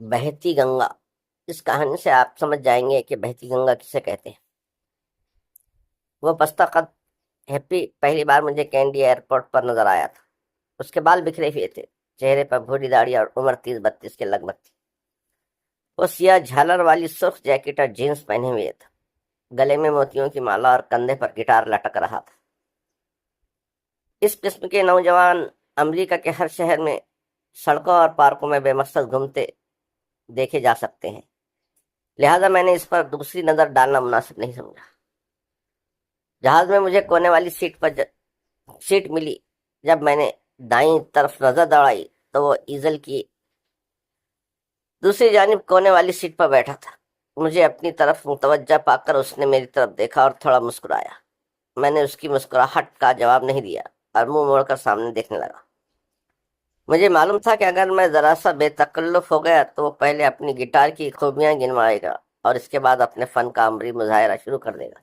بہتی گنگا۔ اس کہانی سے آپ سمجھ جائیں گے کہ بہتی گنگا کسے کہتے ہیں۔ وہ پستہ قد ہیپی پہلی بار مجھے کینڈی ایئرپورٹ پر نظر آیا تھا۔ اس کے بال بکھرے ہوئے تھے، چہرے پر بھوری داڑھی اور عمر 30-32 کے لگ بھگ تھی۔ وہ سیاہ جھالر والی سرخ جیکٹ اور جینس پہنے ہوئے تھا، گلے میں موتیوں کی مالا اور کندھے پر گٹار لٹک رہا تھا۔ اس قسم کے نوجوان امریکہ کے ہر شہر میں سڑکوں اور پارکوں میں بے مقصد گھومتے دیکھے جا سکتے ہیں، لہذا میں نے اس پر دوسری نظر ڈالنا مناسب نہیں سمجھا۔ جہاز میں مجھے کونے والی سیٹ ملی۔ جب میں نے دائیں طرف نظر دوڑائی تو وہ ایزل کی دوسری جانب کونے والی سیٹ پر بیٹھا تھا۔ مجھے اپنی طرف متوجہ پا کر اس نے میری طرف دیکھا اور تھوڑا مسکرایا۔ میں نے اس کی مسکراہٹ کا جواب نہیں دیا اور منہ موڑ کر سامنے دیکھنے لگا۔ مجھے معلوم تھا کہ اگر میں ذرا سا بے تکلف ہو گیا تو وہ پہلے اپنی گٹار کی خوبیاں گنوائے گا اور اس کے بعد اپنے فن کا عمری مظاہرہ شروع کر دے گا۔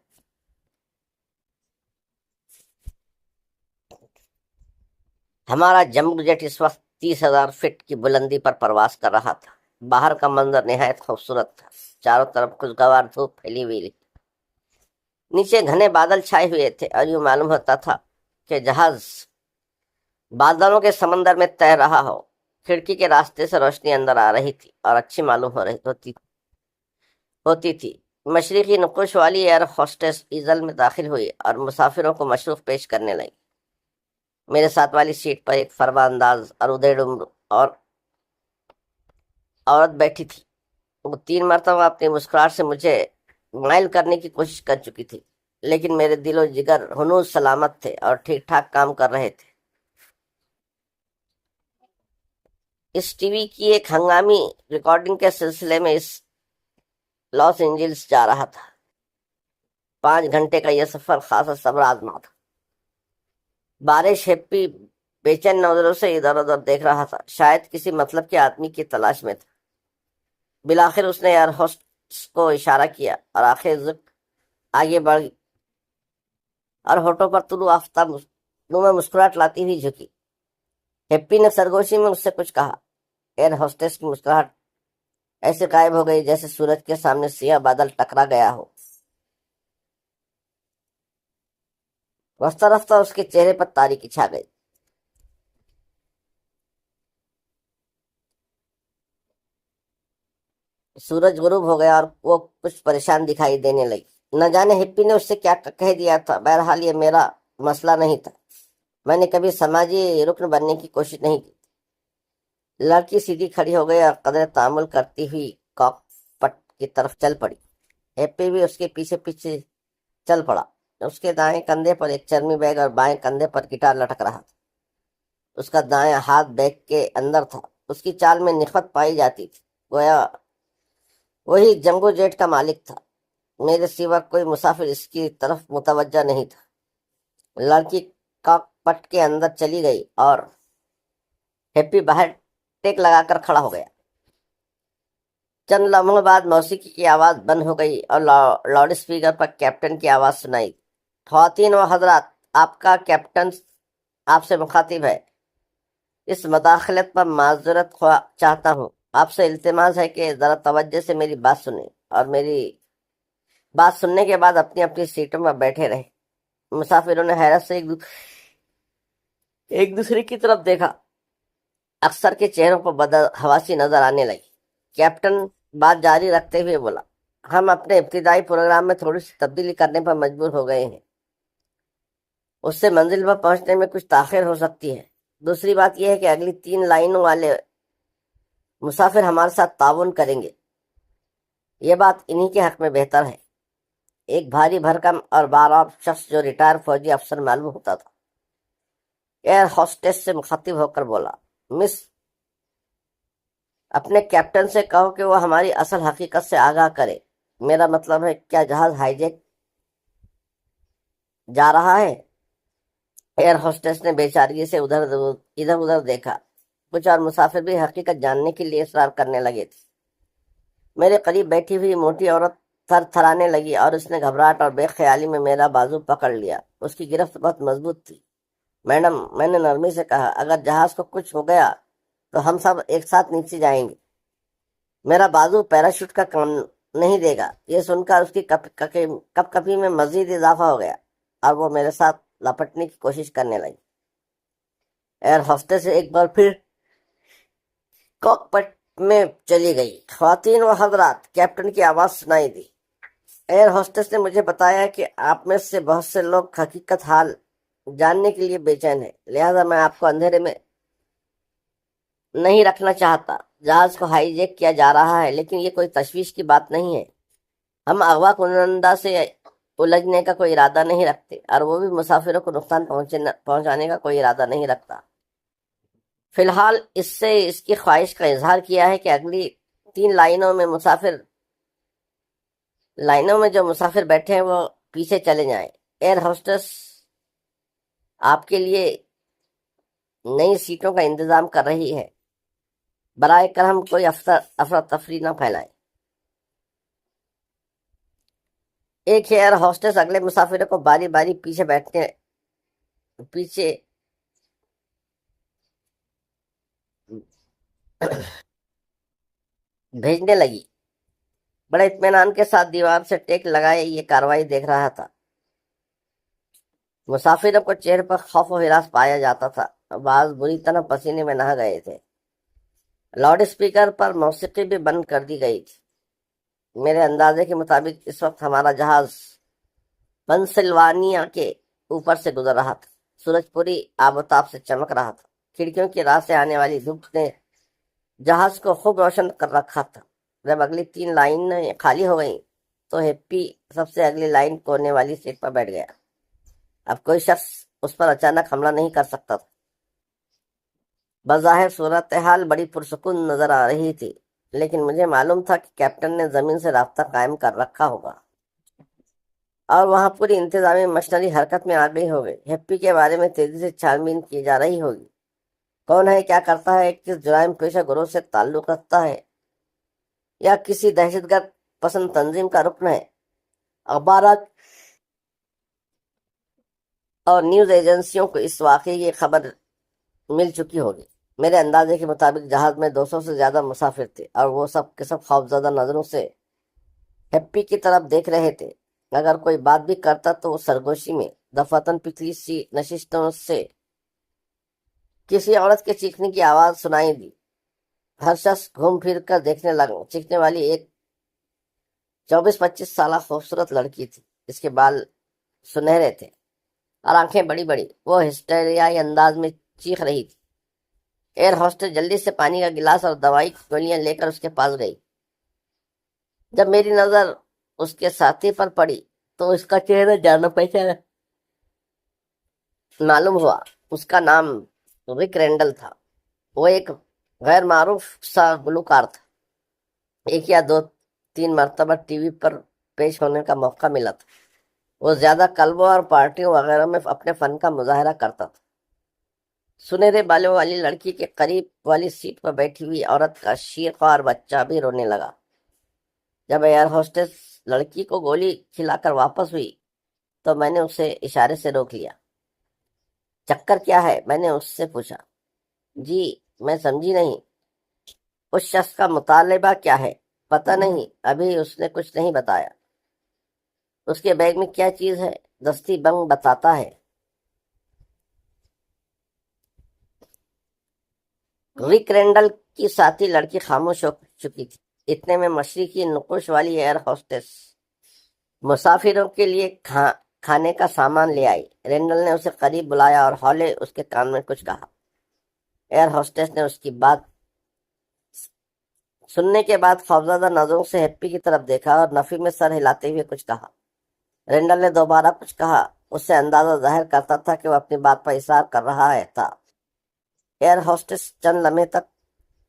ہمارا جمبو جیٹ اس وقت 30,000 فٹ کی بلندی پر پرواز کر رہا تھا۔ باہر کا منظر نہایت خوبصورت تھا، چاروں طرف خوشگوار دھوپ پھیلی ہوئی تھی، نیچے گھنے بادل چھائے ہوئے تھے اور یوں معلوم ہوتا تھا کہ جہاز بادلوں کے سمندر میں تیر رہا ہو۔ کھڑکی کے راستے سے روشنی اندر آ رہی تھی اور اچھی معلوم ہوتی تھی۔ مشرقی نقوش والی ایئر ہوسٹس ایزل میں داخل ہوئی اور مسافروں کو مشروف پیش کرنے لگی۔ میرے ساتھ والی سیٹ پر ایک فرما انداز اور ادھیڑ عمر اور عورت بیٹھی تھی۔ وہ 3 مرتبہ اپنی مسکراہٹ سے مجھے مائل کرنے کی کوشش کر چکی تھی، لیکن میرے دل و جگر ہنوز سلامت تھے اور ٹھیک ٹھاک کام کر رہے تھے۔ اس ٹی وی کی ایک ہنگامی ریکارڈنگ کے سلسلے میں اس لاس اینجلس جا رہا تھا۔ 5 گھنٹے کا یہ سفر خاصا صبر آزما تھا۔ بارش ہیپی بے چین نظروں سے ادھر ادھر دیکھ رہا تھا، شاید کسی مطلب کے آدمی کی تلاش میں تھا۔ بالآخر اس نے ایئر ہوسٹس کو اشارہ کیا اور آگے بڑھ اور ہونٹوں پر طلوع آفتاب منہ میں مسکراہٹ لاتی ہوئی جھکی۔ ہیپی نے سرگوشی میں اس سے کچھ کہا۔ ایئر ہوسٹس کی مسکراہٹ ایسے غائب ہو گئی جیسے سورج کے سامنے سیاہ بادل ٹکرا گیا ہو۔ رفتہ رفتہ اس کے چہرے پر تاریکی چھا گئی۔ سورج غروب ہو گیا اور وہ کچھ پریشان دکھائی دینے لگی۔ نہ جانے ہپی نے اس سے کیا کہہ دیا تھا۔ بہرحال یہ میرا مسئلہ نہیں تھا، میں نے کبھی سماجی رکن بننے کی کوشش نہیں کی۔ لڑکی سیدھی کھڑی ہو گئی اور قدر تعامل کرتی ہوئی کاک پٹ کی طرف چل پڑی۔ ہیپی بھی اس کے پیچھے پیچھے چل پڑا۔ اس کے دائیں کندھے پر ایک چرمی بیگ اور بائیں کندھے پر گٹار لٹک رہا تھا۔ اس کا دائیں ہاتھ بیگ کے اندر تھا۔ اس کی چال میں نخوت پائی جاتی تھی، گویا وہی جمبو جیٹ کا مالک تھا۔ میرے سوا کوئی مسافر اس کی طرف متوجہ نہیں تھا۔ لڑکی کاک پٹ کے اندر چلی گئی اور ہیپی باہر ٹیک لگا کر کھڑا ہو گیا۔ چند لمحوں بعد موسیقی کی آواز بند ہو گئی اور لاؤڈ اسپیکر پر کیپٹن کی آواز سنائی۔ خواتین و حضرات، آپ کا کیپٹن آپ سے مخاطب ہے۔ اس مداخلت پر معذرت چاہتا ہوں۔ آپ سے التماس ہے کہ ذرا توجہ سے میری بات سنیں اور میری بات سننے کے بعد اپنی اپنی سیٹوں پر بیٹھے رہیں۔ مسافروں نے حیرت سے ایک دوسرے کی طرف دیکھا۔ اکثر کے چہروں پر بدحواسی نظر آنے لگی۔ کیپٹن بات جاری رکھتے ہوئے بولا، ہم اپنے ابتدائی پروگرام میں تھوڑی سی تبدیلی کرنے پر مجبور ہو گئے ہیں۔ اس سے منزل پر پہنچنے میں کچھ تاخیر ہو سکتی ہے۔ دوسری بات یہ ہے کہ اگلی 3 لائنوں والے مسافر ہمارے ساتھ تعاون کریں گے۔ یہ بات انہی کے حق میں بہتر ہے۔ ایک بھاری بھرکم اور باراب شخص جو ریٹائر فوجی افسر معلوم ہوتا تھا ایئر ہوسٹس سے مخاطب ہو کر بولا، مس، اپنے کیپٹن سے کہو کہ وہ ہماری اصل حقیقت سے آگاہ کرے۔ میرا مطلب ہے، کیا جہاز ہائی جیک جا رہا ہے؟ ایئر ہوسٹس نے بے چارگی سے ادھر ادھر دیکھا۔ کچھ اور مسافر بھی حقیقت جاننے کے لیے اصرار کرنے لگے تھے۔ میرے قریب بیٹھی ہوئی موٹی عورت تھر تھرانے لگی اور اس نے گھبراہٹ اور بے خیالی میں میرا بازو پکڑ لیا۔ اس کی گرفت بہت مضبوط تھی۔ میڈم، میں نے نرمی سے کہا، اگر جہاز کو کچھ ہو گیا تو ہم سب ایک ساتھ نیچے جائیں گے۔ میرا بازو پیراشوٹ کا کام نہیں دے گا۔ یہ سن کر اس کی کپ کپی میں مزید اضافہ ہو گیا اور وہ میرے ساتھ لپٹنے کی کوشش کرنے لگی۔ ایئر ہوسٹس ایک بار پھر کاک پٹ میں چلی گئی۔ خواتین و حضرات، کیپٹن کی آواز سنائی دی۔ ایئر ہوسٹس نے مجھے بتایا کہ آپ میں سے بہت سے لوگ حقیقت حال جاننے کے لیے بے چین ہیں، لہذا میں آپ کو اندھیرے میں نہیں رکھنا چاہتا۔ جہاز کو ہائی جیک کیا جا رہا ہے، لیکن یہ کوئی تشویش کی بات نہیں ہے۔ ہم اغوا کنندہ سے الجھنے کا کوئی ارادہ نہیں رکھتے، اور وہ بھی مسافروں کو نقصان پہنچانے کا کوئی ارادہ نہیں رکھتا۔ فی الحال اس سے اس کی خواہش کا اظہار کیا ہے کہ اگلی 3 لائنوں میں جو مسافر بیٹھے ہیں وہ پیچھے چلے جائیں۔ ایئر ہوسٹس آپ کے لیے نئی سیٹوں کا انتظام کر رہی ہے، برائے کرم کوئی افراتفری نہ پھیلائیں۔ ایک ایئر ہوسٹس اگلے مسافروں کو باری باری پیچھے بھیجنے لگی۔ بڑے اطمینان کے ساتھ دیوار سے ٹیک لگائے یہ کارروائی دیکھ رہا تھا۔ مسافروں کو چہرے پر خوف و ہراس پایا جاتا تھا، بعض بری طرح پسینے میں نہا گئے تھے۔ لاؤڈ اسپیکر پر موسیقی بھی بند کر دی گئی تھی۔ میرے اندازے کے مطابق اس وقت ہمارا جہاز پنسلوانیا کے اوپر سے گزر رہا تھا۔ سورج پوری آب و تاب سے چمک رہا تھا۔ کھڑکیوں کی راہ سے آنے والی دھوپ نے جہاز کو خوب روشن کر رکھا تھا۔ جب اگلی 3 لائنیں خالی ہو گئیں تو ہیپی سب سے اگلی لائن کونے والی سیٹ پر بیٹھ گیا۔ اب کوئی شخص اس پر اچانک حملہ نہیں کر سکتا تھا۔ بظاہر صورتحال بڑی پرسکون نظر آ رہی تھی، لیکن مجھے معلوم تھا کہ کیپٹن نے زمین سے رابطہ قائم کر رکھا ہوگا اور وہاں پوری انتظامی مشنری حرکت میں آ گئی ہوگی۔ ہیپی کے بارے میں تیزی سے چھان بین کی جا رہی ہوگی۔ کون ہے، کیا کرتا ہے، کس جرائم پیشہ گروہ سے تعلق رکھتا ہے، یا کسی دہشت گرد پسند تنظیم کا رکن ہے۔ اخبارات اور نیوز ایجنسیوں کو اس واقعے کی خبر مل چکی ہوگی۔ میرے اندازے کے مطابق جہاز میں 200 سے زیادہ مسافر تھے، اور وہ سب کے سب خوفزدہ نظروں سے ہیپی کی طرف دیکھ رہے تھے۔ اگر کوئی بات بھی کرتا تو وہ سرگوشی میں دفعتاً پچھلی نشستوں سے کسی عورت کے چیخنے کی آواز سنائی دی۔ ہر شخص گھوم پھر کر دیکھنے لگا۔ چیخنے والی ایک 24-25 سالہ خوبصورت لڑکی تھی۔ اس کے بال سنہرے تھے اور آنکھیں بڑی بڑی۔ وہ ہسٹیریائی انداز میں چیخ رہی تھی۔ ایئر ہوسٹس جلدی سے پانی کا گلاس اور دوائی کی گولیاں لے کر اس کے پاس گئی۔ جب میری نظر اس کے ساتھی پر پڑی تو اس کا چہرہ جانا پہچانا معلوم ہوا۔ اس کا نام رک رینڈل تھا۔ وہ ایک غیر معروف سا گلوکار تھا۔ 1 یا 2-3 مرتبہ ٹی وی پر پیش ہونے کا موقع ملا تھا۔ وہ زیادہ کلبوں اور پارٹیوں وغیرہ میں اپنے فن کا مظاہرہ کرتا تھا۔ سنہرے بالوں والی لڑکی کے قریب والی سیٹ پر بیٹھی ہوئی عورت کا شیرخوار بچہ بھی رونے لگا۔ جب ایئر ہوسٹس لڑکی کو گولی کھلا کر واپس ہوئی تو میں نے اسے اشارے سے روک لیا۔ چکر کیا ہے، میں نے اس سے پوچھا۔ جی، میں سمجھی نہیں۔ اس شخص کا مطالبہ کیا ہے؟ پتہ نہیں، ابھی اس نے کچھ نہیں بتایا۔ اس کے بیگ میں کیا چیز ہے؟ دستی بنگ بتاتا ہے۔ رک رینڈل کی ساتھی لڑکی خاموش ہو چکی تھی۔ اتنے میں مشرقی نقوش والی ایئر ہوسٹس مسافروں کے لیے کھانے کا سامان لے آئی۔ رینڈل نے اسے قریب بلایا اور ہولے اس کے کان میں کچھ کہا۔ ایئر ہوسٹس نے اس کی بات سننے کے بعد خوفزدہ نظروں سے ہیپی کی طرف دیکھا اور نفی میں سر ہلاتے ہوئے کچھ کہا۔ رینڈل نے دوبارہ کچھ کہا۔ اس سے اندازہ ظاہر کرتا تھا کہ وہ اپنی بات پر اصرار کر رہا تھا۔ ایئر ہوسٹس چند لمحے تک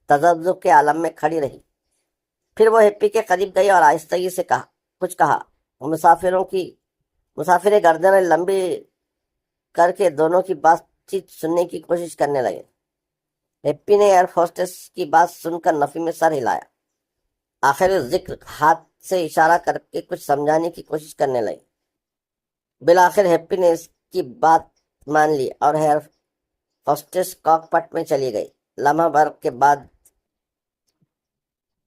تذبذب کے عالم میں کھڑی رہی، پھر وہ ہیپی کے قریب گئی اور آہستگی سے کچھ کہا۔ مسافریں گردنیں لمبی کر کے دونوں کی بات چیت سننے کی کوشش کرنے لگے۔ ہیپی نے ایئر ہوسٹس کی بات سن کر نفی میں سر ہلایا۔ آخر ذکر ہاتھ سے اشارہ کر کے کچھ سمجھانے کی کوشش کرنے لگے۔ بالآخر ہیپی نے اس کی بات مان لی اور ایئر ہوسٹس کاک پٹ میں چلی گئی۔ لمحہ بھر کے بعد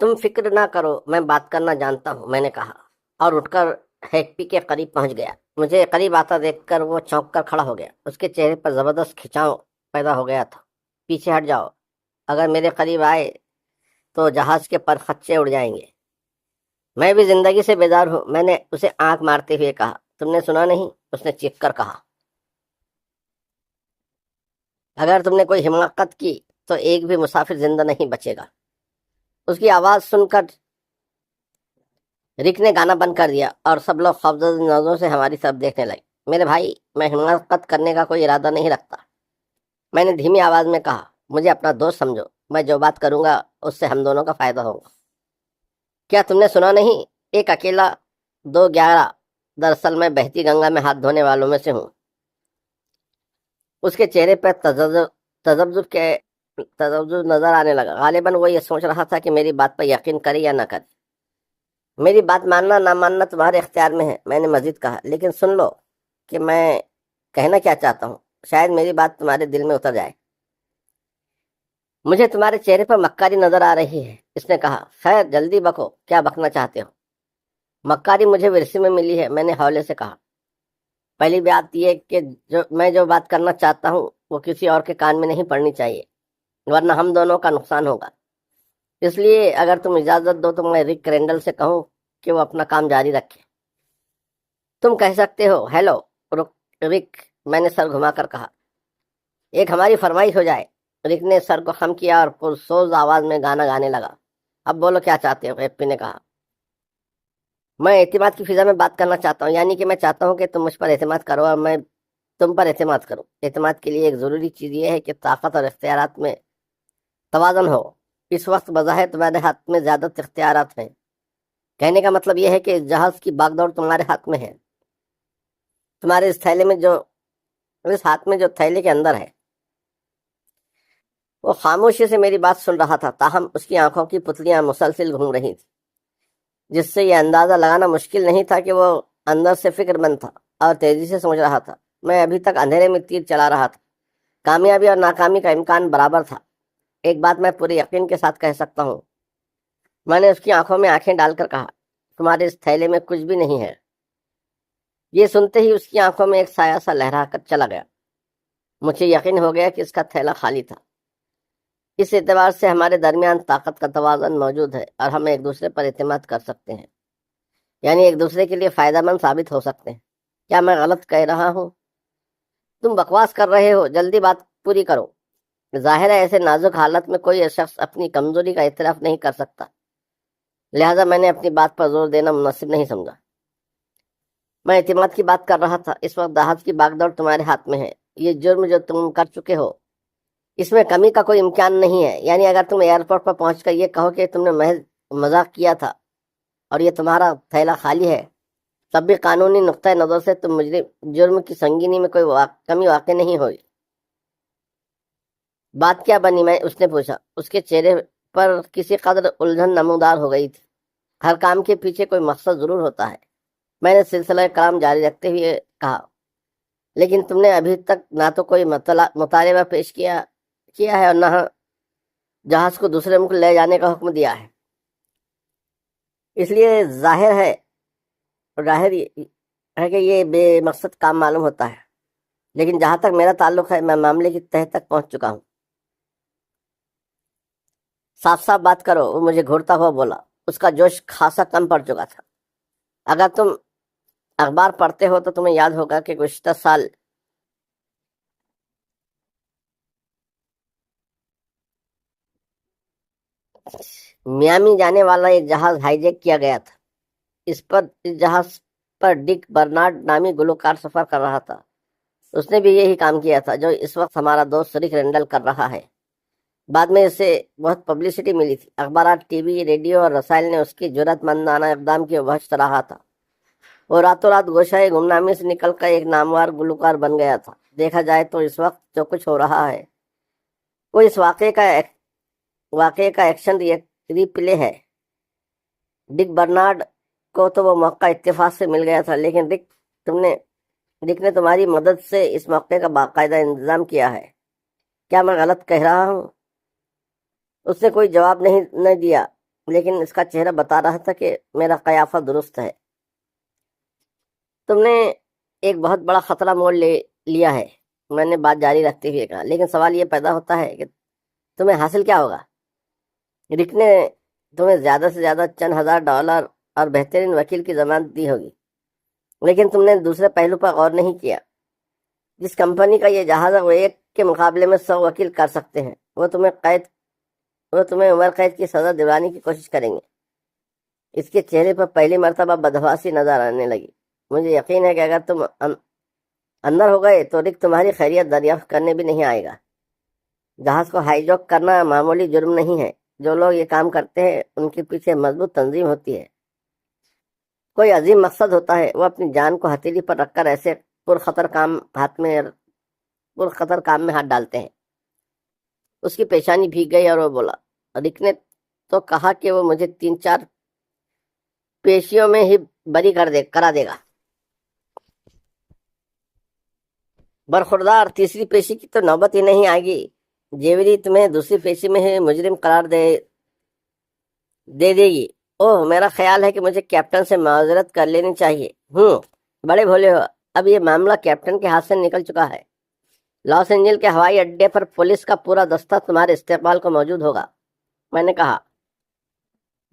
تم فکر نہ کرو، میں بات کرنا جانتا ہوں، میں نے کہا، اور اٹھ کر ہیپی کے قریب پہنچ گیا۔ مجھے قریب آتا دیکھ کر وہ چونک کر کھڑا ہو گیا۔ اس کے چہرے پر زبردست کھنچاؤ پیدا ہو گیا تھا۔ پیچھے ہٹ جاؤ، اگر میرے قریب آئے تو جہاز کے پر خدشے اڑ جائیں گے۔ میں بھی زندگی سے بیزار ہوں، میں نے اسے آنکھ مارتے ہوئے کہا۔ تم نے سنا نہیں؟ اس نے چیخ کر کہا۔ اگر تم نے کوئی حماقت کی تو ایک بھی مسافر زندہ نہیں بچے گا۔ اس کی آواز سن کر رک نے گانا بند کر دیا اور سب لوگ خوفزدہ نظروں سے ہماری طرف دیکھنے لگے۔ میرے بھائی، میں حماقت کرنے کا کوئی ارادہ نہیں رکھتا، میں نے دھیمی آواز میں کہا۔ مجھے اپنا دوست سمجھو، میں جو بات کروں گا اس سے ہم دونوں کا فائدہ ہوگا۔ کیا تم نے سنا نہیں؟ ایک اکیلا 211، دراصل میں بہتی گنگا میں ہاتھ دھونے والوں میں سے ہوں۔ اس کے چہرے پر تذبذب نظر آنے لگا۔ غالباً وہ یہ سوچ رہا تھا کہ میری بات پر یقین کرے یا نہ کرے۔ میری بات ماننا نہ ماننا تمہارے اختیار میں ہے، میں نے مزید کہا، لیکن سن لو کہ میں کہنا کیا چاہتا ہوں، شاید میری بات تمہارے دل میں اتر جائے۔ مجھے تمہارے چہرے پر مکاری نظر آ رہی ہے، اس نے کہا۔ خیر، جلدی بکو، کیا بکنا چاہتے ہو؟ مکاری مجھے ورثے میں ملی ہے، میں نے حولے سے کہا۔ پہلی بات یہ کہ میں جو بات کرنا چاہتا ہوں وہ کسی اور کے کان میں نہیں پڑنی چاہیے، ورنہ ہم دونوں کا نقصان ہوگا۔ اس لیے اگر تم اجازت دو تو میں رک رینڈل سے کہوں کہ وہ اپنا کام جاری رکھے۔ تم کہہ سکتے ہو ہیلو رک، میں نے سر گھما کر کہا۔ ایک ہماری فرمائش ہو جائے۔ رک نے سر کو خم کیا اور پرسوز آواز میں گانا گانے لگا۔ اب بولو کیا چاہتے ہو، ہیپی نے کہا۔ میں اعتماد کی فضا میں بات کرنا چاہتا ہوں، یعنی کہ میں چاہتا ہوں کہ تم مجھ پر اعتماد کرو اور میں تم پر اعتماد کروں۔ اعتماد کے لیے ایک ضروری چیز یہ ہے کہ طاقت اور اختیارات میں توازن ہو۔ اس وقت بظاہر تمہارے ہاتھ میں زیادہ اختیارات ہیں۔ کہنے کا مطلب یہ ہے کہ اس جہاز کی باغ دوڑ تمہارے ہاتھ میں ہے۔ تمہارے اس ہاتھ میں جو تھیلے کے اندر ہے۔ وہ خاموشی سے میری بات سن رہا تھا، تاہم اس کی آنکھوں کی پتلیاں مسلسل گھوم رہی تھی، جس سے یہ اندازہ لگانا مشکل نہیں تھا کہ وہ اندر سے فکر مند تھا اور تیزی سے سوچ رہا تھا۔ میں ابھی تک اندھیرے میں تیر چلا رہا تھا، کامیابی اور ناکامی کا امکان برابر تھا۔ ایک بات میں پورے یقین کے ساتھ کہہ سکتا ہوں، میں نے اس کی آنکھوں میں آنکھیں ڈال کر کہا، تمہارے اس تھیلے میں کچھ بھی نہیں ہے۔ یہ سنتے ہی اس کی آنکھوں میں ایک سایہ سا لہرا کر چلا گیا۔ مجھے یقین ہو گیا کہ اس کا تھیلا خالی تھا۔ اس اعتبار سے ہمارے درمیان طاقت کا توازن موجود ہے اور ہم ایک دوسرے پر اعتماد کر سکتے ہیں، یعنی ایک دوسرے کے لیے فائدہ مند ثابت ہو سکتے ہیں۔ کیا میں غلط کہہ رہا ہوں؟ تم بکواس کر رہے ہو، جلدی بات پوری کرو۔ ظاہر ہے ایسے نازک حالت میں کوئی شخص اپنی کمزوری کا اعتراف نہیں کر سکتا، لہذا میں نے اپنی بات پر زور دینا مناسب نہیں سمجھا۔ میں اعتماد کی بات کر رہا تھا۔ اس وقت جہاز کی باغ دوڑ تمہارے ہاتھ میں ہے۔ یہ جرم جو تم کر چکے ہو، اس میں کمی کا کوئی امکان نہیں ہے۔ یعنی اگر تم ایئرپورٹ پر پہنچ کر یہ کہو کہ تم نے محض مذاق کیا تھا اور یہ تمہارا تھیلا خالی ہے، تب بھی قانونی نقطۂ نظر سے تم جرم کی سنگینی میں کوئی کمی واقع نہیں ہوئی۔ بات کیا بنی؟ اس نے پوچھا۔ اس کے چہرے پر کسی قدر الجھن نمودار ہو گئی تھی۔ ہر کام کے پیچھے کوئی مقصد ضرور ہوتا ہے، میں نے سلسلہ کلام جاری رکھتے ہوئے کہا، لیکن تم نے ابھی تک نہ تو کوئی مطالبہ پیش کیا ہے اور نہ جہاز کو دوسرے ملک لے جانے کا حکم دیا ہے۔ اس لیے ظاہر ہے کہ یہ بے مقصد کام معلوم ہوتا ہے، لیکن جہاں تک میرا تعلق ہے میں معاملے کی تہہ تک پہنچ چکا ہوں۔ صاف صاف بات کرو، وہ مجھے گھورتا ہوا بولا۔ اس کا جوش خاصا کم پڑ چکا تھا۔ اگر تم اخبار پڑھتے ہو تو تمہیں یاد ہوگا کہ گزشتہ سال میامی جانے والا ایک جہاز ہائی جیک کیا گیا تھا۔ اس جہاز پر ڈک برنارڈ نامی گلوکار سفر کر رہا تھا۔ اس نے بھی یہی کام کیا تھا جو اس وقت ہمارا دوست رک رینڈل کر رہا ہے۔ بعد میں اسے بہت پبلسٹی ملی تھی، اخبارات، ٹی وی، ریڈیو اور رسائل نے اس کی جرأت مندانہ اقدام کی بحث رہا تھا۔ وہ راتوں رات گوشۂ گمنامی سے نکل کر ایک نامور گلوکار بن گیا تھا۔ دیکھا جائے تو اس وقت جو کچھ ہو رہا ہے وہ اس واقعے کا ایکشن ری پلے ہے۔ ڈک برنارڈ کو تو وہ موقع اتفاق سے مل گیا تھا، لیکن ڈک نے تمہاری مدد سے اس موقع کا باقاعدہ انتظام کیا ہے۔ کیا میں غلط کہہ رہا ہوں؟ اس نے کوئی جواب نہیں دیا۔ لیکن اس کا چہرہ بتا رہا تھا کہ میرا قیافہ درست ہے۔ تم نے ایک بہت بڑا خطرہ مول لیا ہے، میں نے بات جاری رکھتے ہوئے کہا، لیکن سوال یہ پیدا ہوتا ہے کہ تمہیں حاصل کیا ہوگا؟ رک نے تمہیں زیادہ سے زیادہ چند ہزار ڈالر اور بہترین وکیل کی ضمانت دی ہوگی، لیکن تم نے دوسرے پہلو پر غور نہیں کیا۔ جس کمپنی کا یہ جہاز ہے وہ ایک کے مقابلے میں 100 وکیل کر سکتے ہیں۔ وہ تمہیں عمر قید کی سزا دلانے کی کوشش کریں گے۔ اس کے چہرے پر پہلی مرتبہ بدحواسی نظر آنے لگی۔ مجھے یقین ہے کہ اگر تم اندر ہو گئے تو رک تمہاری خیریت دریافت کرنے بھی نہیں آئے گا۔ جہاز کو ہائی جیک کرنا معمولی جرم نہیں ہے۔ جو لوگ یہ کام کرتے ہیں ان کے پیچھے مضبوط تنظیم ہوتی ہے، کوئی عظیم مقصد ہوتا ہے۔ وہ اپنی جان کو ہتھیلی پر رکھ کر ایسے پرخطر کام میں ہاتھ ڈالتے ہیں۔ اس کی پیشانی بھیگ گئی اور وہ بولا، رک نے تو کہا کہ وہ مجھے 3-4 پیشیوں میں ہی بری کرا دے گا۔ برخوردار، تیسری پیشی کی تو نوبت ہی نہیں آئے گی۔ جیوری تمہیں دوسری پیشی میں ہی مجرم قرار دے گی۔ اوہ، میرا خیال ہے کہ مجھے کیپٹن سے معذرت کر لینی چاہیے۔ بڑے بھولے ہو، اب یہ معاملہ کیپٹن کے ہاتھ سے نکل چکا ہے۔ لاس اینجلس کے ہوائی اڈے پر پولیس کا پورا دستہ تمہارے استقبال کو موجود ہوگا۔ میں نے کہا،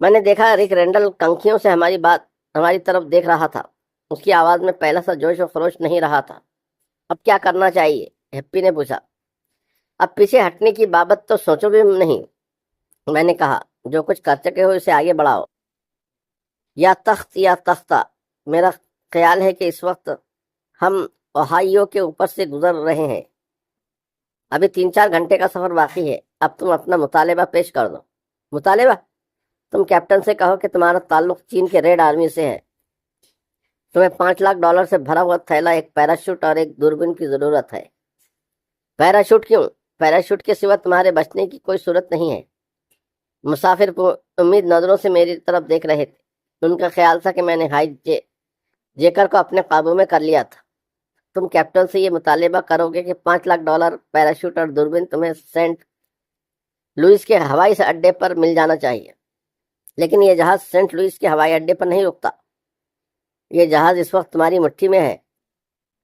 میں نے دیکھا رک رینڈل کنکھیوں سے ہماری طرف دیکھ رہا تھا۔ اس کی آواز میں پہلا سا جوش و خروش نہیں رہا تھا۔ اب کیا کرنا چاہیے؟ ہیپی نے پوچھا۔ اب پیچھے ہٹنے کی بابت تو سوچو بھی نہیں، میں نے کہا۔ جو کچھ کر چکے ہو اسے آگے بڑھاؤ، یا تخت یا تختہ۔ میرا خیال ہے کہ اس وقت ہم اوہائیو کے اوپر سے گزر رہے ہیں۔ ابھی 3-4 گھنٹے کا سفر باقی ہے۔ اب تم اپنا مطالبہ پیش کر دو۔ مطالبہ؟ تم کیپٹن سے کہو کہ تمہارا تعلق چین کے ریڈ آرمی سے ہے۔ تمہیں $5 لاکھ سے بھرا ہوا تھیلا، ایک پیراشوٹ اور ایک دوربین کی ضرورت ہے۔ پیراشوٹ کیوں؟ پیراشوٹ کے سوا تمہارے بچنے کی کوئی صورت نہیں ہے۔ مسافر امید نظروں سے میری طرف دیکھ رہے تھے۔ ان کا خیال تھا کہ میں نے ہائی جیکر کو اپنے قابو میں کر لیا تھا۔ تم کیپٹن سے یہ مطالبہ کرو گے کہ $5 لاکھ، پیراشوٹ اور دوربین تمہیں سینٹ لوئس کے ہوائی اڈے پر مل جانا چاہیے۔ لیکن یہ جہاز سینٹ لوئس کے ہوائی اڈے پر نہیں رکتا۔ یہ جہاز اس وقت تمہاری مٹھی میں ہے۔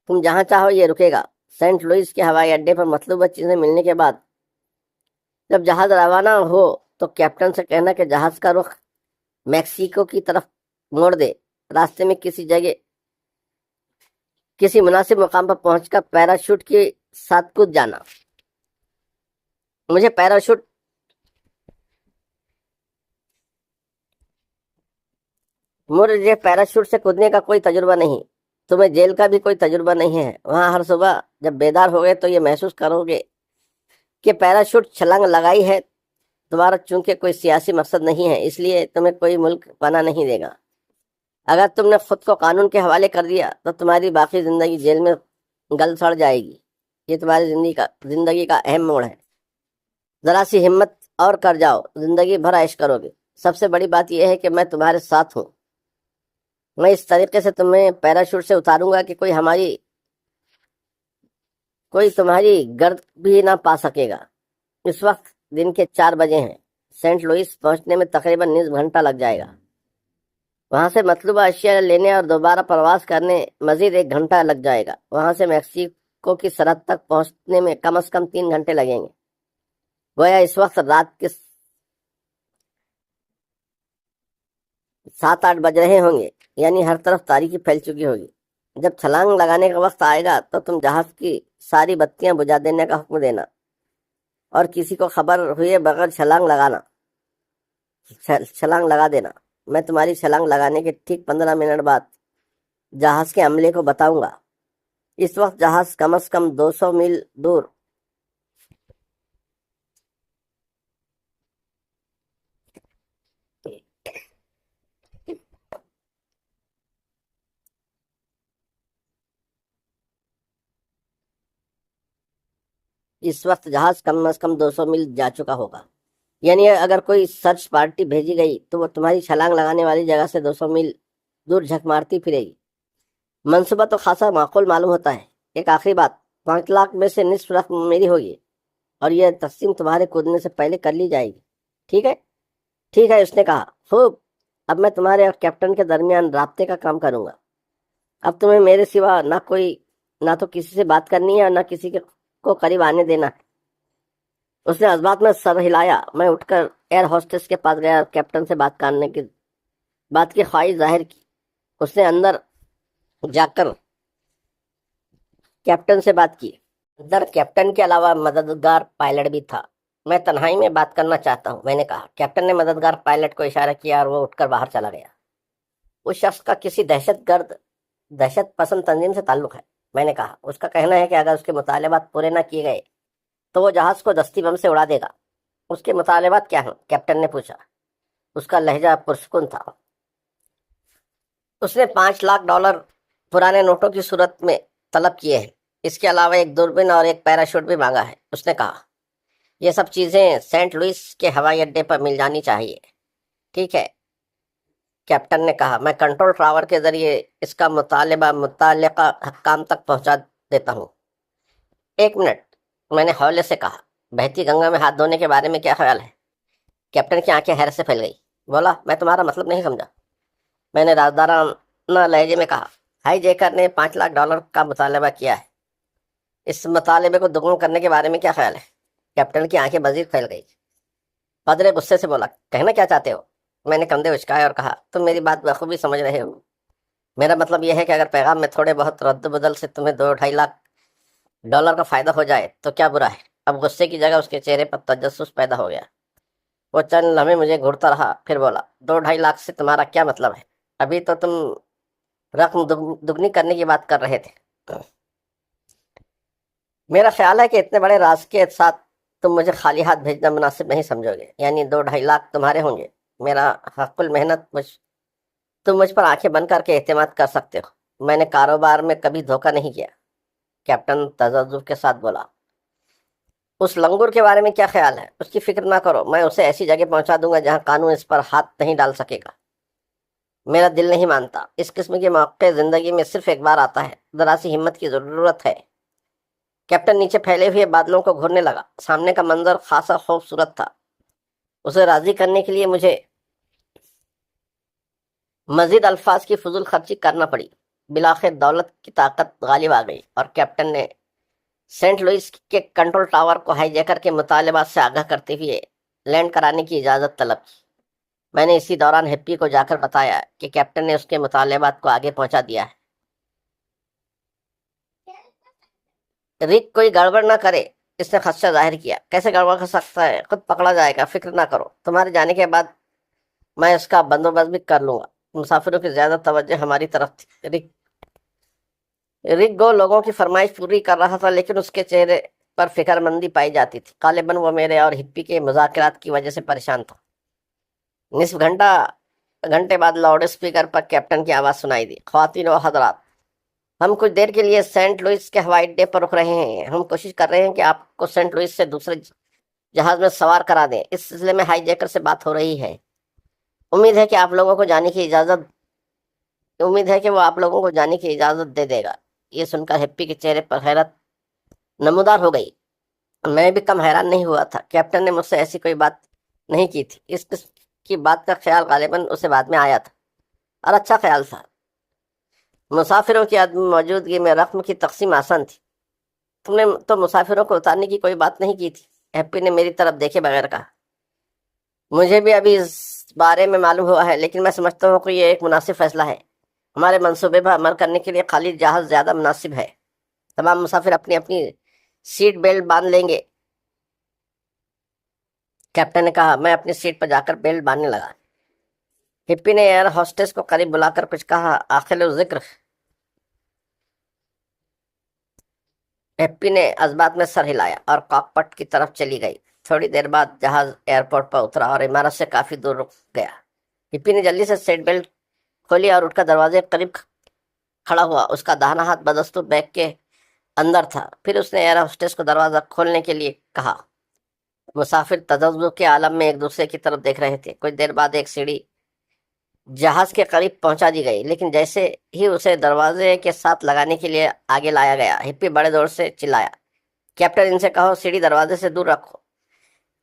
تم جہاں چاہو یہ رکے گا۔ سینٹ لوئس کے ہوائی اڈے پر مطلوبہ چیزیں ملنے کے بعد جب جہاز روانہ ہو تو کیپٹن سے کہنا کہ جہاز کا رخ میکسیکو کی طرف موڑ دے۔ راستے میں کسی مناسب مقام پر پہنچ کر پیراشوٹ کے ساتھ کود جانا۔ مجھے پیراشوٹ سے کودنے کا کوئی تجربہ نہیں۔ تمہیں جیل کا بھی کوئی تجربہ نہیں ہے۔ وہاں ہر صبح جب بیدار ہو گئے تو یہ محسوس کرو گے کہ پیراشوٹ چھلانگ لگائی ہے۔ تمہارا چونکہ کوئی سیاسی مقصد نہیں ہے، اس لیے تمہیں کوئی ملک پناہ نہیں دے گا۔ اگر تم نے خود کو قانون کے حوالے کر دیا تو تمہاری باقی زندگی جیل میں گل سڑ جائے گی۔ یہ تمہاری زندگی کا اہم موڑ ہے۔ ذرا سی ہمت اور کر جاؤ، زندگی بھر عیش کرو گے۔ سب سے بڑی بات یہ ہے کہ میں تمہارے ساتھ ہوں۔ میں اس طریقے سے تمہیں پیراشوٹ سے اتاروں گا کہ کوئی تمہاری گرد بھی نہ پا سکے گا۔ اس وقت دن کے 4 بجے ہیں۔ سینٹ لوئس پہنچنے میں تقریباً نصف گھنٹہ لگ جائے گا۔ وہاں سے مطلوبہ اشیاء لینے اور دوبارہ پرواز کرنے مزید 1 گھنٹہ لگ جائے گا۔ وہاں سے میکسیکو کی سرحد تک پہنچنے میں کم از کم 3 گھنٹے لگیں گے۔ گویا اس وقت رات کے 7-8 بج رہے ہوں گے، یعنی ہر طرف تاریکی پھیل چکی ہوگی۔ جب چھلانگ لگانے کا وقت آئے گا تو تم جہاز کی ساری بتیاں بجھا دینے کا حکم دینا اور کسی کو خبر ہوئے بغیر چھلانگ لگا دینا۔ میں تمہاری چھلانگ لگانے کے ٹھیک 15 منٹ بعد جہاز کے عملے کو بتاؤں گا۔ اس وقت جہاز کم از کم 200 میل دور میل جا چکا ہوگا۔ یعنی اگر کوئی سرچ پارٹی بھیجی گئی تو وہ تمہاری چھلانگ لگانے والی جگہ سے 200 میل دور جھک مارتی پھرے گی۔ منصوبہ تو خاصا معقول معلوم ہوتا ہے۔ ایک آخری بات، 5 لاکھ میں سے نصف رقم میری ہوگی اور یہ تقسیم تمہارے کودنے سے پہلے کر لی جائے گی، ٹھیک ہے؟ ٹھیک ہے، اس نے کہا، خوب، اب میں تمہارے اور کیپٹن کے درمیان رابطے کا کام کروں گا۔ اب تمہیں میرے سوا نہ تو کسی سے بات کرنی ہے اور نہ کسی کو قریب آنے دینا ہے۔ اس نے ازبات میں سر ہلایا۔ میں اٹھ کر ایئر ہوسٹس کے پاس گیا اور کیپٹن سے بات کی خواہش ظاہر کی۔ اس نے اندر جا کر کیپٹن سے بات کی۔ اندر کیپٹن کے علاوہ مددگار پائلٹ بھی تھا۔ میں تنہائی میں بات کرنا چاہتا ہوں، میں نے کہا۔ کیپٹن نے مددگار پائلٹ کو اشارہ کیا اور وہ اٹھ کر باہر چلا گیا۔ اس شخص کا کسی دہشت پسند تنظیم سے تعلق ہے، میں نے کہا۔ اس کا کہنا ہے کہ اگر اس کے مطالبات پورے نہ کیے گئے تو وہ جہاز کو دستی بم سے اڑا دے گا۔ اس کے مطالبات کیا ہیں؟ کیپٹن نے پوچھا۔ اس کا لہجہ پرسکون تھا۔ اس نے $5 لاکھ پرانے نوٹوں کی صورت میں طلب کیے ہیں۔ اس کے علاوہ ایک دوربین اور ایک پیراشوٹ بھی مانگا ہے۔ اس نے کہا، یہ سب چیزیں سینٹ لوئس کے ہوائی اڈے پر مل جانی چاہیے۔ ٹھیک ہے، کیپٹن نے کہا، میں کنٹرول ٹاور کے ذریعے اس کا مطالبہ متعلقہ حکام تک پہنچا دیتا ہوں۔ 1 منٹ، میں نے ہولے سے کہا۔ بہتی گنگا میں ہاتھ دھونے کے بارے میں کیا خیال ہے؟ کیپٹن کی آنکھیں حیرت سے پھیل گئی۔ بولا، میں تمہارا مطلب نہیں سمجھا۔ میں نے رازدارانہ لہجے میں کہا، ہائی جیکر نے $5 لاکھ کا مطالبہ کیا ہے۔ اس مطالبے کو دگنا کرنے کے بارے میں کیا خیال ہے؟ کیپٹن کی آنکھیں مزید پھیل گئی۔ قدرے غصے سے بولا، کہنا کیا چاہتے ہو؟ میں نے کندھے اچکائے اور کہا، تم میری بات بخوبی سمجھ رہے ہو۔ میرا مطلب یہ ہے کہ اگر پیغام میں تھوڑے بہت رد و بدل سے تمہیں $2-2.5 لاکھ کا فائدہ ہو جائے تو کیا برا ہے؟ اب غصے کی جگہ اس کے چہرے پر تجسس پیدا ہو گیا۔ وہ چند لمحے مجھے گھورتا رہا، پھر بولا، 2-2.5 لاکھ سے تمہارا کیا مطلب ہے؟ ابھی تو تم رقم دگنی کرنے کی بات کر رہے تھے۔ میرا خیال ہے کہ اتنے بڑے راز کے ساتھ تم مجھے خالی ہاتھ بھیجنا مناسب نہیں سمجھو گے۔ یعنی 2-2.5 لاکھ تمہارے ہوں گے۔ میرا حق المحنت تم مجھ پر آنکھیں بند کر کے اعتماد کر سکتے ہو۔ میں نے کاروبار میں کبھی دھوکہ نہیں کیا۔ کیپٹن تذبذب کے ساتھ بولا۔ اس لنگور کے بارے میں کیا خیال ہے؟ اس کی فکر نہ کرو، میں اسے ایسی جگہ پہنچا دوں گا جہاں قانون اس پر ہاتھ نہیں ڈال سکے گا۔ میرا دل نہیں مانتا۔ اس قسم کے موقع زندگی میں صرف ایک بار آتا ہے۔ ذرا سی ہمت کی ضرورت ہے۔ کیپٹن نیچے پھیلے ہوئے بادلوں کو گھورنے لگا۔ سامنے کا منظر خاصا خوبصورت تھا۔ اسے راضی کرنے کے لیے مجھے مزید الفاظ کی فضول خرچی کرنا پڑی۔ بلاخر دولت کی طاقت غالب آ گئی اور کیپٹن نے سینٹ لوئس کے کنٹرول ٹاور کو ہائی جیکر کے مطالبات سے آگاہ کرتے ہوئے لینڈ کرانے کی اجازت طلب کی۔ میں نے اسی دوران ہیپی کو جا کر بتایا کہ کیپٹن نے اس کے مطالبات کو آگے پہنچا دیا ہے۔ رک کوئی گڑبڑ نہ کرے، اس نے خدشہ ظاہر کیا۔ کیسے گڑبڑ کر سکتا ہے؟ خود پکڑا جائے گا، فکر نہ کرو۔ تمہارے جانے کے بعد میں اس کا بندوبست بھی کر لوں گا۔ مسافروں کی زیادہ توجہ ہماری طرف تھی۔ رک گو لوگوں کی فرمائش پوری کر رہا تھا، لیکن اس کے چہرے پر فکر مندی پائی جاتی تھی۔ غالباً وہ میرے اور ہپی کے مذاکرات کی وجہ سے پریشان تھا۔ نصف گھنٹے بعد لاؤڈ اسپیکر پر کیپٹن کی آواز سنائی دی۔ خواتین و حضرات، ہم کچھ دیر کے لیے سینٹ لوئس کے ہوائی اڈے پر رک رہے ہیں۔ ہم کوشش کر رہے ہیں کہ آپ کو سینٹ لوئس سے دوسرے جہاز میں سوار کرا دیں۔ اس سلسلے میں ہائی جیکر سے بات ہو رہی ہے۔ امید ہے کہ وہ آپ لوگوں کو جانے کی اجازت دے دے گا۔ یہ سن کر ہیپی کے چہرے پر حیرت نمودار ہو گئی۔ میں بھی کم حیران نہیں ہوا تھا۔ کیپٹن نے مجھ سے ایسی کوئی بات نہیں کی تھی۔ اس قسم کی بات کا خیال غالباً اسے بعد میں آیا تھا، اور اچھا خیال تھا۔ مسافروں کی عدم موجودگی میں رقم کی تقسیم آسان تھی۔ تم نے تو مسافروں کو اتارنے کی کوئی بات نہیں کی تھی، ہیپی نے میری طرف دیکھے بغیر کہا۔ مجھے بھی ابھی اس بارے میں معلوم ہوا ہے، لیکن میں سمجھتا ہوں کہ یہ ایک مناسب فیصلہ ہے۔ ہمارے منصوبے پر عمل کرنے کے لیے خالی جہاز زیادہ مناسب ہے۔ تمام مسافر اپنی اپنی سیٹ بیلٹ باندھ لیں گے، کیپٹن نے کہا۔ میں اپنی سیٹ پر جا کر بیلٹ باندھنے لگا۔ ہپی نے ایئر ہوسٹس کو قریب بلا کر کچھ کہا۔ آخر ذکر ہیپی نے ازبات میں سر ہلایا اور کاک پٹ کی طرف چلی گئی۔ تھوڑی دیر بعد جہاز ایئرپورٹ پر اترا اور عمارت سے کافی دور رک گیا۔ ہپی نے جلدی سے سیٹ بیلٹ کھولی اور اٹھ کر دروازے کے قریب کھڑا ہوا۔ اس کا داہنا ہاتھ بدستور بیگ کے اندر تھا۔ پھر اس نے ایئر ہوسٹس کو دروازہ کھولنے کے لیے کہا۔ مسافر تذبذب کے عالم میں ایک دوسرے کی طرف دیکھ رہے تھے۔ کچھ دیر بعد ایک سیڑھی جہاز کے قریب پہنچا دی گئی، لیکن جیسے ہی اسے دروازے کے ساتھ لگانے کے لیے آگے لایا گیا، ہپی بڑے زور سے چلایا، کیپٹن ان سے کہو سیڑھی دروازے سے دور رکھو۔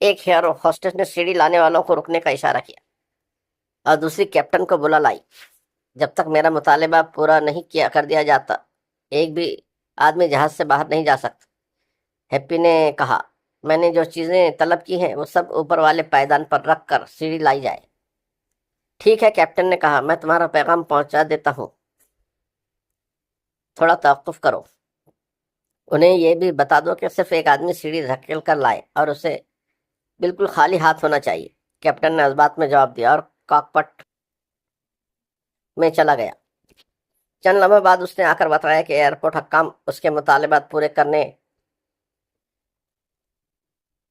ایک ہے اور ہوسٹس نے سیڑھی لانے والوں کو رکنے کا اشارہ کیا اور دوسری کیپٹن کو بلا لائی۔ جب تک میرا مطالبہ پورا نہیں کیا کر دیا جاتا ایک بھی آدمی جہاز سے باہر نہیں جا سکتا۔ ہیپی نے کہا، میں نے جو چیزیں طلب کی ہیں وہ سب اوپر والے پائیدان پر رکھ کر سیڑھی لائی جائے۔ ٹھیک ہے، کیپٹن نے کہا، میں تمہارا پیغام پہنچا دیتا ہوں، تھوڑا توقف کرو۔ انہیں یہ بھی بتا دو کہ صرف ایک آدمی سیڑھی دھکیل کر لائے اور اسے بالکل خالی ہاتھ ہونا چاہیے۔ کیپٹن نے اس بات میں جواب دیا اور کاکپٹ میں چلا گیا۔ چند لمحے بعد اس نے آ کر بتایا کہ ایئرپورٹ حکام اس کے مطالبات پورے کرنے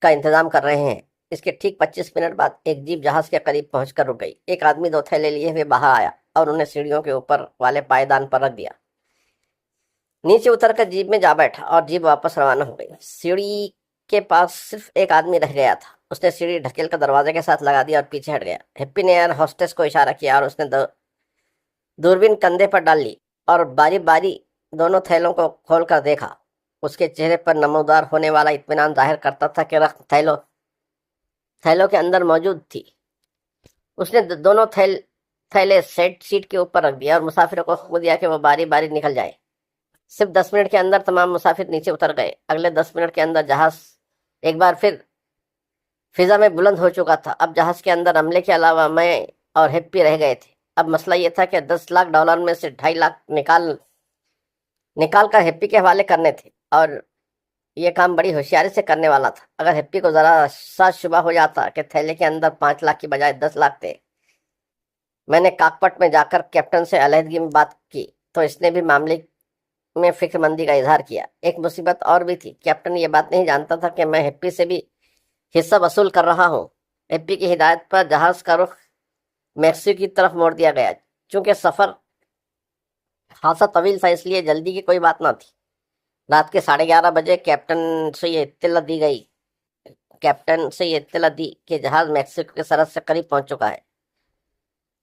کا انتظام کر رہے ہیں۔ اس کے ٹھیک 25 منٹ بعد ایک جیپ جہاز کے قریب پہنچ کر رک گئی۔ ایک آدمی 2 تھیلے لیے ہوئے باہر آیا اور انہیں سیڑھیوں کے اوپر والے پائیدان پر رکھ دیا۔ نیچے اتر کر جیپ میں جا بیٹھا اور جیپ واپس روانہ ہو گئی۔ سیڑھی کے پاس صرف ایک آدمی رہ گیا تھا۔ اس نے سیڑھی ڈھکیل کر دروازے کے ساتھ لگا دیا اور پیچھے ہٹ گیا۔ ہیپی نے ایئر ہوسٹس کو اشارہ کیا اور اس نے دوربین کندھے پر ڈال لی اور باری باری دونوں تھیلوں کو کھول کر دیکھا۔ اس کے چہرے پر نمودار ہونے والا اطمینان ظاہر کرتا تھا کہ رقم تھیلوں کے اندر موجود تھی۔ اس نے دونوں تھیلے سیٹ کے اوپر رکھ دیا اور مسافروں کو حکم دیا کہ وہ باری باری نکل جائے۔ صرف 10 منٹ کے اندر تمام مسافر نیچے اتر گئے۔ اگلے 10 منٹ کے اندر جہاز ایک بار پھر فضا میں بلند ہو چکا تھا۔ اب جہاز کے اندر عملے کے علاوہ میں اور ہیپی رہ گئے تھے۔ اب مسئلہ یہ تھا کہ $10 لاکھ میں سے 2.5 لاکھ نکال کر ہیپی کے حوالے کرنے تھے، اور یہ کام بڑی ہوشیاری سے کرنے والا تھا۔ اگر ہیپی کو ذرا سا شبہ ہو جاتا کہ تھیلے کے اندر 5 لاکھ کی بجائے 10 لاکھ تھے۔ میں نے کاکپٹ میں جا کر کیپٹن سے علیحدگی میں بات کی تو اس نے بھی معاملے میں فکر مندی کا اظہار کیا۔ ایک مصیبت اور بھی تھی، کیپٹن یہ بات نہیں جانتا تھا کہ میں ہیپی سے بھی حصہ وصول کر رہا ہوں۔ ہیپی کی ہدایت پر جہاز کا رخ میکسیکو کی طرف موڑ دیا گیا۔ چونکہ سفر خاصا طویل تھا اس لیے جلدی کی کوئی بات نہ تھی۔ رات کے 11:30 بجے کیپٹن سے یہ اطلاع دی کہ جہاز میکسیکو کے سرحد سے قریب پہنچ چکا ہے۔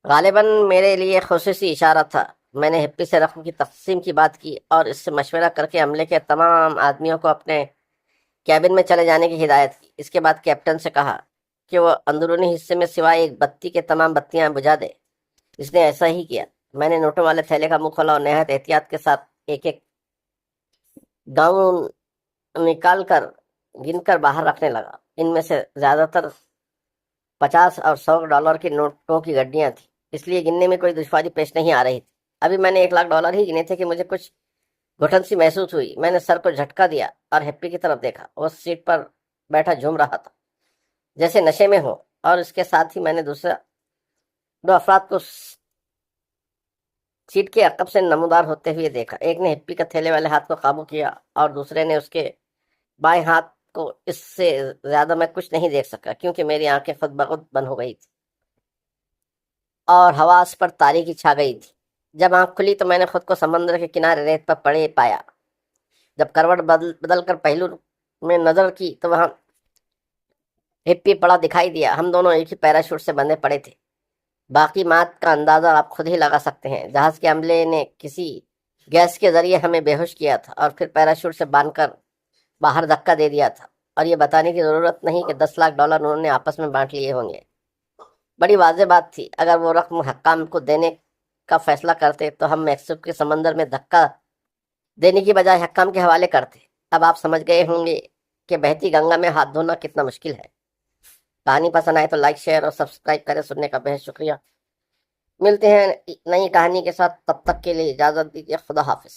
غالباً میرے لیے خصوصی اشارہ تھا۔ میں نے ہیپی سے رقم کی تقسیم کی بات کی اور اس سے مشورہ کر کے عملے کے تمام آدمیوں کو اپنے کیبن میں چلے جانے کی ہدایت کی۔ اس کے بعد کیپٹن سے کہا کہ وہ اندرونی حصے میں سوائے ایک بتی کے تمام بتیاں بجھا دے۔ اس نے ایسا ہی کیا۔ میں نے نوٹوں والے تھیلے کا منہ کھولا اور نہایت احتیاط کے ساتھ ایک گاؤن نکال کر گن کر باہر رکھنے لگا۔ ان میں سے زیادہ تر $50 اور $100 کی نوٹوں کی گڈیاں تھیں، اس لیے گننے میں کوئی دشواری پیش نہیں آ رہی تھی۔ ابھی میں نے $1 لاکھ ہی گنے تھے کہ مجھے کچھ گھٹن سی محسوس ہوئی۔ میں نے سر کو جھٹکا دیا اور ہیپی کی طرف دیکھا۔ وہ سیٹ پر بیٹھا جھوم رہا تھا جیسے نشے میں ہو، اور اس کے ساتھ ہی میں نے 2 افراد کو سیٹ کے عقب سے نمودار ہوتے ہوئے دیکھا۔ ایک نے ہیپی کا تھیلے والے ہاتھ کو قابو کیا اور دوسرے نے اس کے بائیں ہاتھ کو۔ اس سے زیادہ میں کچھ نہیں دیکھ سکا کیونکہ میری آنکھیں خود بخود بند ہو گئی تھی اور حواس پر تاریکی چھا گئی تھی۔ جب آنکھ کھلی تو میں نے خود کو سمندر کے کنارے ریت پر پڑے پایا۔ جب کروٹ بدل کر پہلو میں نظر کی تو وہاں ہیپی پڑا دکھائی دیا۔ ہم دونوں ایک ہی پیراشوٹ سے بندھے پڑے تھے۔ باقی بات کا اندازہ آپ خود ہی لگا سکتے ہیں۔ جہاز کے عملے نے کسی گیس کے ذریعے ہمیں بے ہوش کیا تھا اور پھر پیراشوٹ سے باندھ کر باہر دھکا دے دیا تھا، اور یہ بتانے کی ضرورت نہیں کہ $10 لاکھ انہوں نے آپس میں بانٹ لیے ہوں گے۔ بڑی واضح بات تھی، اگر وہ رقم حکام کو دینے کا فیصلہ کرتے تو ہم میکسیکو کے سمندر میں دھکا دینے کی بجائے حکام کے حوالے کرتے۔ اب آپ سمجھ گئے ہوں گے کہ بہتی گنگا میں ہاتھ دھونا کتنا مشکل ہے۔ کہانی پسند آئے تو لائک، شیئر اور سبسکرائب کریں۔ سننے کا بہت شکریہ۔ ملتے ہیں نئی کہانی کے ساتھ، تب تک کے لیے اجازت دیجیے۔ خدا حافظ۔